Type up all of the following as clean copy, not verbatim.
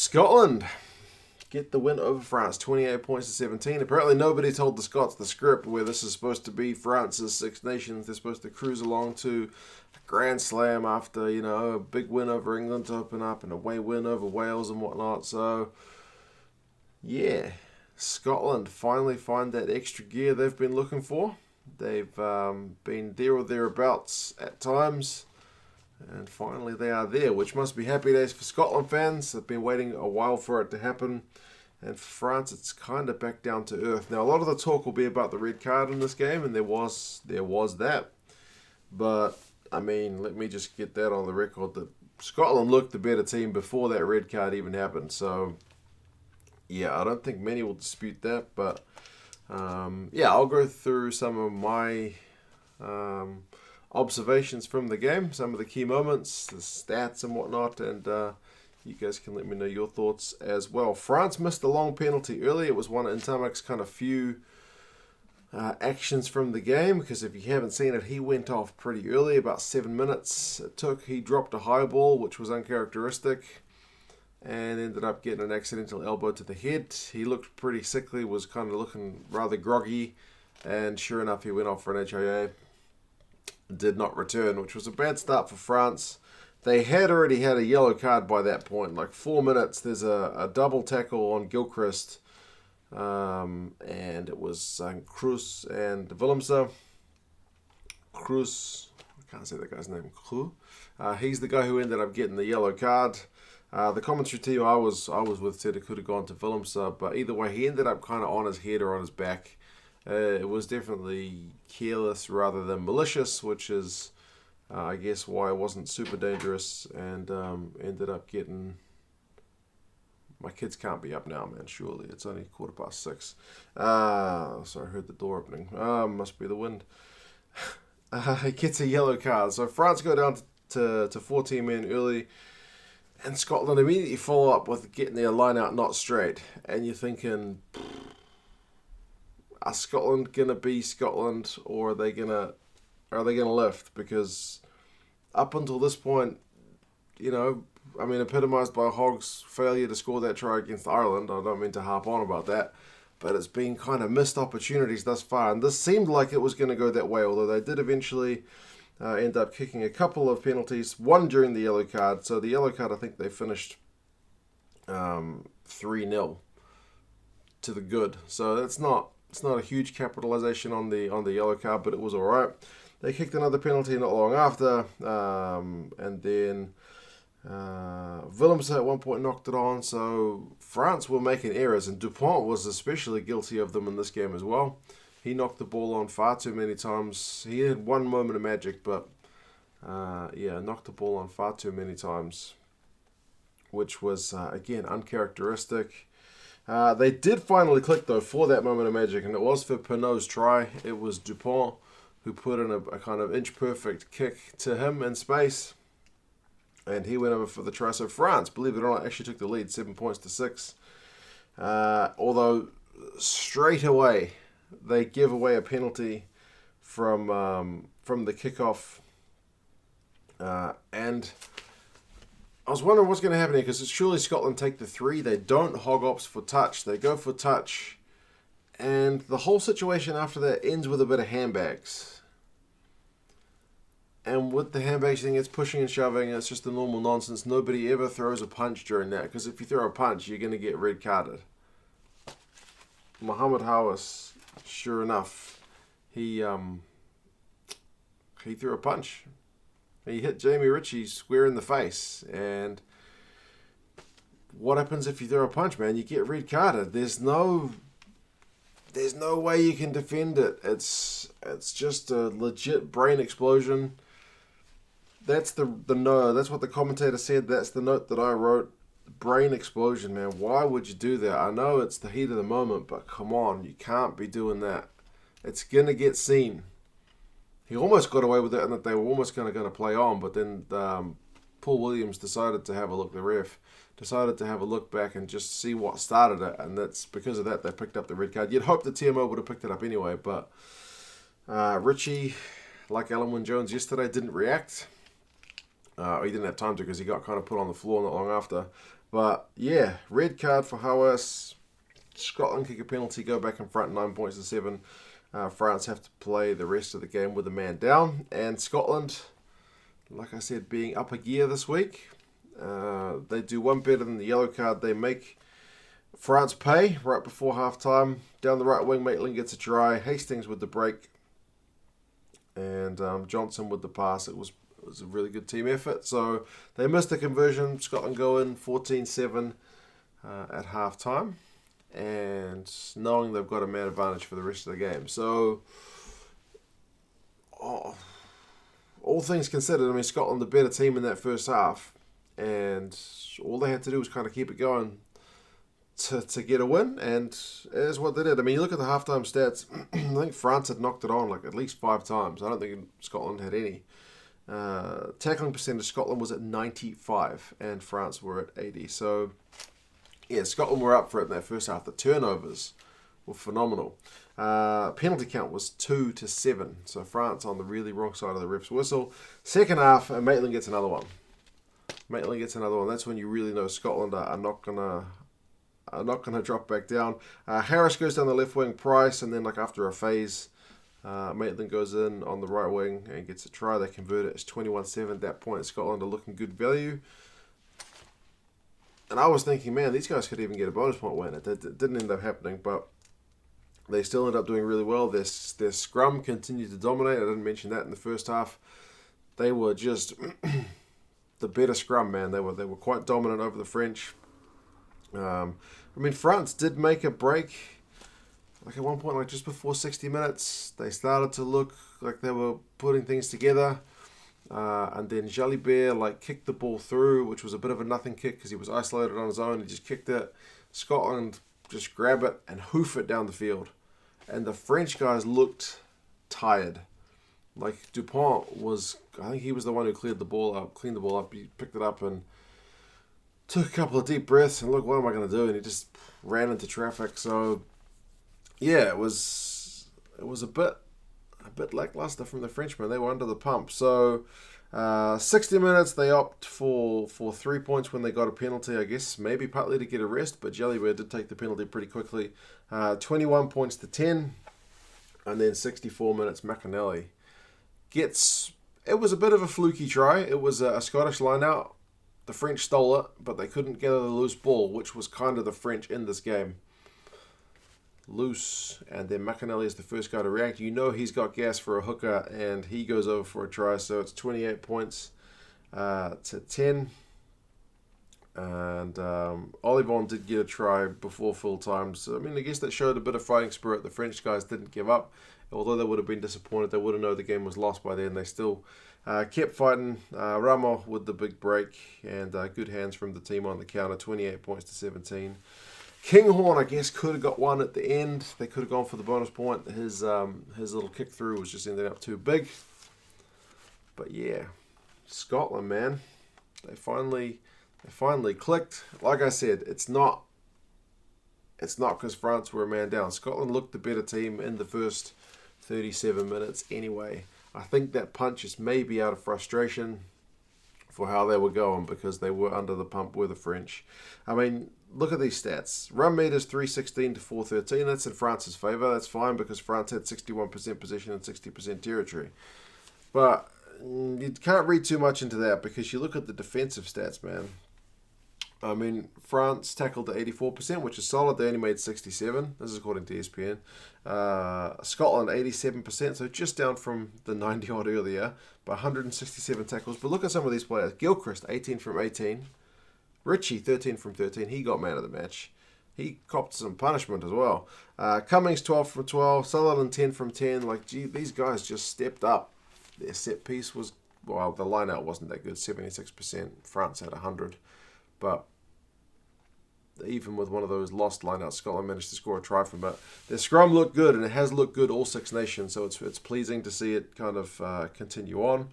Scotland get the win over France, 28 points to 17. Apparently nobody told the Scots the script where this is supposed to be France's Six Nations. They're supposed to cruise along to a Grand Slam after, a big win over England to open up and a away win over Wales and whatnot. So, yeah, Scotland finally find that extra gear they've been looking for. They've been there or thereabouts at times. And finally they are there, which must be happy days for Scotland fans. They've been waiting a while for it to happen. And for France, it's kind of back down to earth. Now, a lot of the talk will be about the red card in this game, and there was that. But, let me just get that on the record that Scotland looked the better team before that red card even happened. So, yeah, I don't think many will dispute that. But, I'll go through some of my observations from the game, some of the key moments, the stats and whatnot, and you guys can let me know your thoughts as well. France missed a long penalty early. It was one of Ntamac's kind of few actions from the game, because if you haven't seen it, he went off pretty early, about 7 minutes it took. He dropped a high ball, which was uncharacteristic, and ended up getting an accidental elbow to the head. He looked pretty sickly, was kind of looking rather groggy, and sure enough, he went off for an HIA. Did not return, which was a bad start for France. They had already had a yellow card by that point. Like 4 minutes, there's a double tackle on Gilchrist, and it was Cruz and Willemse. Cruz, I can't say that guy's name. Cruz. He's the guy who ended up getting the yellow card. The commentary team I was with said it could have gone to Willemse, but either way, he ended up kind of on his head or on his back. It was definitely careless rather than malicious, which is, I guess, why it wasn't super dangerous, and ended up getting... My kids can't be up now, man, surely. It's only 6:15. Sorry, I heard the door opening. Must be the wind. He gets a yellow card. So France go down to 14 men early, and Scotland immediately follow up with getting their line out not straight. And you're thinking... Are Scotland gonna be Scotland, or are they gonna lift? Because up until this point, epitomised by Hogg's failure to score that try against Ireland. I don't mean to harp on about that, but it's been kind of missed opportunities thus far, and this seemed like it was going to go that way. Although they did eventually end up kicking a couple of penalties, one during the yellow card. So the yellow card, I think they finished 3-0 to the good. So it's not a huge capitalization on the yellow card, but it was all right. They kicked another penalty not long after, and then Willemse at one point knocked it on. So France were making errors, and Dupont was especially guilty of them in this game as well. He knocked the ball on far too many times. He had one moment of magic, but knocked the ball on far too many times, which was, again, uncharacteristic. They did finally click, though, for that moment of magic, and it was for Pinot's try. It was Dupont who put in a kind of inch-perfect kick to him in space, and he went over for the try. So France, believe it or not, actually took the lead, 7 points to 6. Although, straight away, they give away a penalty from the kickoff, and... I was wondering what's going to happen here, because surely Scotland take the 3. They don't hog ops for touch. They go for touch. And the whole situation after that ends with a bit of handbags. And with the handbags thing, it's pushing and shoving. It's just the normal nonsense. Nobody ever throws a punch during that, because if you throw a punch, you're going to get red carded. Mohamed Hawas, sure enough, he threw a punch. He hit Jamie Ritchie square in the face, and what happens if you throw a punch, man? You get red carded. There's no way you can defend it. It's just a legit brain explosion. That's the no. That's what the commentator said. That's the note that I wrote. Brain explosion, man. Why would you do that? I know it's the heat of the moment, but come on, you can't be doing that. It's gonna get seen. He almost got away with it, and that they were almost going to play on, but then Paul Williams decided to have a look. The ref decided to have a look back and just see what started it, and that's because of that they picked up the red card. You'd hope the TMO would have picked it up anyway, but Ritchie, like Alan Wynne-Jones yesterday, didn't react. He didn't have time to because he got kind of put on the floor not long after. But yeah, red card for Haas. Scotland kick a penalty, go back in front, 9 points to 7. France have to play the rest of the game with a man down. And Scotland, like I said, being up a gear this week. They do one better than the yellow card. They make France pay right before half time. Down the right wing, Maitland gets a try. Hastings with the break. And Johnson with the pass. It was a really good team effort. So they missed the conversion. Scotland go in 14-7 at half time. And knowing they've got a man advantage for the rest of the game. So, all things considered, I mean, Scotland the better team in that first half. And all they had to do was kind of keep it going to get a win. And it's what they did. I mean, you look at the halftime stats, I think France had knocked it on like at least 5 times. I don't think Scotland had any. Tackling percentage, Scotland was at 95 and France were at 80. So, yeah, Scotland were up for it in that first half. The turnovers were phenomenal. Penalty count was 2-7. So France on the really wrong side of the ref's whistle. Second half, and Maitland gets another one. That's when you really know Scotland are not gonna drop back down. Harris goes down the left wing, Price, and then like after a phase, Maitland goes in on the right wing and gets a try. They convert it. It's 21-7 at that point. Scotland are looking good value. And I was thinking, man, these guys could even get a bonus point win. It didn't end up happening, but they still ended up doing really well. Their scrum continued to dominate. I didn't mention that in the first half. They were just the better scrum, man. They were quite dominant over the French. I mean, France did make a break. Like at one point, like just before 60 minutes, they started to look like they were putting things together. And then Jalibert like kicked the ball through, which was a bit of a nothing kick because he was isolated on his own. He just kicked it. Scotland just grab it and hoof it down the field. And the French guys looked tired. Like Dupont was, I think he was the one who cleaned the ball up. He picked it up and took a couple of deep breaths and look, what am I going to do? And he just ran into traffic. So yeah, it was a bit lackluster from the Frenchmen. They were under the pump. So 60 minutes, they opt for 3 points when they got a penalty, I guess, maybe partly to get a rest, but Jalibert did take the penalty pretty quickly. 21 points to 10, and then 64 minutes, McAnally it was a bit of a fluky try. It was a Scottish line-out. The French stole it, but they couldn't gather the loose ball, which was kind of the French in this game. Loose, and then McAnally is the first guy to react. You know he's got gas for a hooker, and he goes over for a try. So it's 28 points to 10. And Olivon did get a try before full time. So, I mean, I guess that showed a bit of fighting spirit. The French guys didn't give up. Although they would have been disappointed, they would have known the game was lost by then. They still kept fighting. Ramo with the big break, and good hands from the team on the counter, 28 points to 17. Kinghorn, I guess, could have got one at the end. They could have gone for the bonus point. His little kick through was just ended up too big. But yeah, Scotland, man, they finally clicked. Like I said, it's not because France were a man down. Scotland looked the better team in the first 37 minutes anyway. I think that punch is maybe out of frustration for how they were going because they were under the pump with the French. I mean, look at these stats. Run meters 316 to 413. That's in France's favour. That's fine because France had 61% possession and 60% territory. But you can't read too much into that because you look at the defensive stats, man. I mean, France tackled to 84%, which is solid. They only made 67. This is according to ESPN. Scotland, 87%, so just down from the 90-odd earlier, but 167 tackles. But look at some of these players. Gilchrist, 18 from 18. Ritchie, 13 from 13. He got man of the match. He copped some punishment as well. Cummings, 12 from 12. Sutherland, 10 from 10. Like, gee, these guys just stepped up. Their set piece was, well, the line-out wasn't that good, 76%. France had 100. But even with one of those lost line-outs, Scotland managed to score a try from it. Their scrum looked good, and it has looked good all Six Nations, so it's pleasing to see it kind of continue on.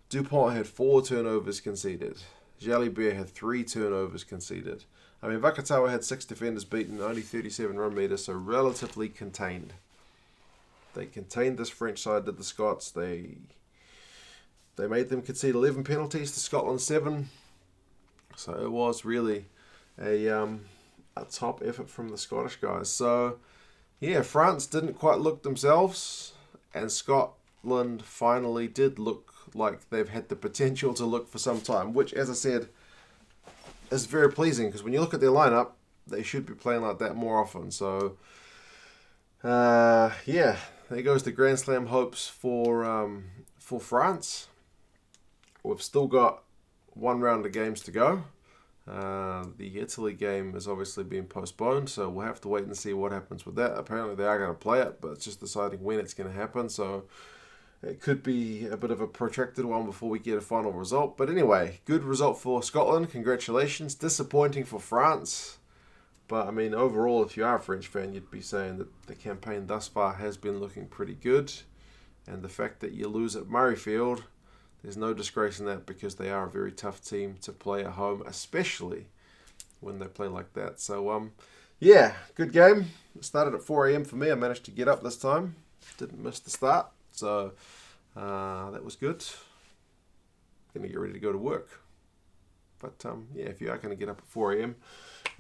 Dupont had 4 turnovers conceded. Jalibert had 3 turnovers conceded. I mean, Vakatawa had 6 defenders beaten, only 37 run meters, so relatively contained. They contained this French side, did the Scots. They They made them concede 11 penalties to Scotland 7. So it was really a top effort from the Scottish guys. So yeah, France didn't quite look themselves, and Scotland finally did look like they've had the potential to look for some time, which, as I said, is very pleasing, because when you look at their lineup, they should be playing like that more often. So yeah, there goes the Grand Slam hopes for France. We've still got one round of games to go. The Italy game has obviously been postponed, so we'll have to wait and see what happens with that. Apparently they are going to play it, but it's just deciding when it's going to happen, so it could be a bit of a protracted one before we get a final result. But anyway, good result for Scotland. Congratulations. Disappointing for France. But, I mean, overall, if you are a French fan, you'd be saying that the campaign thus far has been looking pretty good. And the fact that you lose at Murrayfield, there's no disgrace in that, because they are a very tough team to play at home, especially when they play like that. So, yeah, good game. It started at 4 a.m. for me. I managed to get up this time. Didn't miss the start. So, that was good. Going to get ready to go to work. But, yeah, if you are going to get up at 4 a.m.,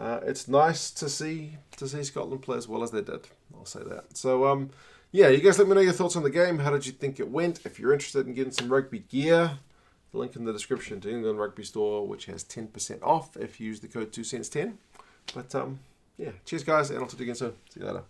it's nice to see Scotland play as well as they did. I'll say that. So, yeah, you guys let me know your thoughts on the game. How did you think it went? If you're interested in getting some rugby gear, the link in the description to England Rugby Store, which has 10% off if you use the code 2cents10. But, yeah, cheers, guys, and I'll talk to you again soon. See you later.